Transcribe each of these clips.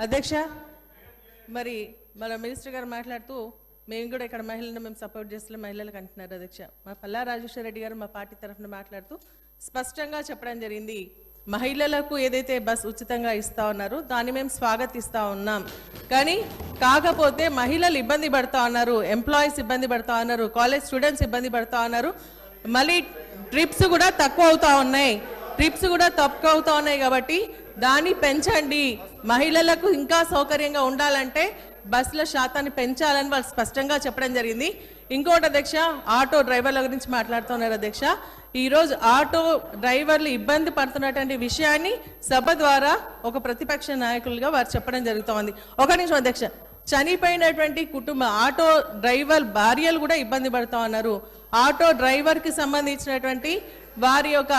అధ్యక్ష, మరి మన మినిస్టర్ గారు మాట్లాడుతూ మేము కూడా ఇక్కడ మహిళలను మేము సపోర్ట్ చేస్తున్న మహిళలకు అంటున్నారు. అధ్యక్ష, మా పల్లా రాజేశ్వర రెడ్డి గారు మా పార్టీ తరఫున మాట్లాడుతూ స్పష్టంగా చెప్పడం జరిగింది, మహిళలకు ఏదైతే బస్ ఉచితంగా ఇస్తా ఉన్నారో దాన్ని మేము స్వాగతిస్తా ఉన్నాం. కానీ కాకపోతే మహిళలు ఇబ్బంది పడుతూ ఉన్నారు, ఎంప్లాయీస్ ఇబ్బంది పడుతూ ఉన్నారు, కాలేజ్ స్టూడెంట్స్ ఇబ్బంది పడుతూ ఉన్నారు. మళ్ళీ ట్రిప్స్ కూడా తక్కువ అవుతా ఉన్నాయి కాబట్టి దాన్ని పెంచండి. మహిళలకు ఇంకా సౌకర్యంగా ఉండాలంటే బస్సుల శాతాన్ని పెంచాలని వాళ్ళు స్పష్టంగా చెప్పడం జరిగింది. ఇంకోటి అధ్యక్ష, ఆటో డ్రైవర్ల గురించి మాట్లాడుతున్నారు. అధ్యక్ష, ఈరోజు ఆటో డ్రైవర్లు ఇబ్బంది పడుతున్నటువంటి విషయాన్ని సభ ద్వారా ఒక ప్రతిపక్ష నాయకులుగా వారు చెప్పడం జరుగుతోంది. ఒక నిమిషం అధ్యక్ష, చనిపోయినటువంటి కుటుంబ ఆటో డ్రైవర్ భార్యలు కూడా ఇబ్బంది పడుతూ ఉన్నారు. ఆటో డ్రైవర్కి సంబంధించినటువంటి వారి యొక్క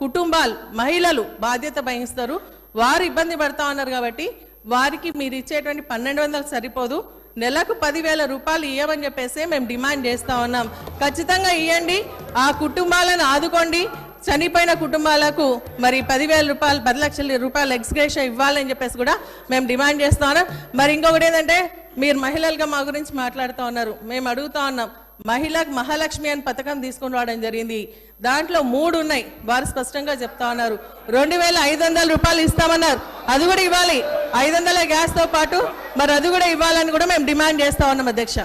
కుటుంబాలు మహిళలు బాధ్యత వహిస్తారు, వారు ఇబ్బంది పడుతూ ఉన్నారు. కాబట్టి వారికి మీరు ఇచ్చేటువంటి 1200 సరిపోదు, నెలకు 10,000 రూపాయలు ఇవ్వమని చెప్పేసి మేము డిమాండ్ చేస్తూ ఉన్నాం. ఖచ్చితంగా ఇవ్వండి, ఆ కుటుంబాలను ఆదుకోండి. చనిపోయిన కుటుంబాలకు మరి 10,000 రూపాయలు 10 లక్షల రూపాయలు ఎక్స్గ్రేషియా ఇవ్వాలని చెప్పేసి కూడా మేము డిమాండ్ చేస్తూ ఉన్నాం. మరి ఇంకొకటి ఏంటంటే, మీరు మహిళలుగా మా గురించి మాట్లాడుతూ ఉన్నారు. మేము అడుగుతా ఉన్నాం, మహిళకు మహాలక్ష్మి అని పథకం తీసుకుని రావడం జరిగింది. దాంట్లో 3 ఉన్నాయి. వారు స్పష్టంగా చెప్తా ఉన్నారు 2,500 రూపాయలు ఇస్తామన్నారు, అది కూడా ఇవ్వాలి. 500 గ్యాస్తో పాటు మరి అది కూడా ఇవ్వాలని కూడా మేము డిమాండ్ చేస్తా ఉన్నాం. అధ్యక్ష.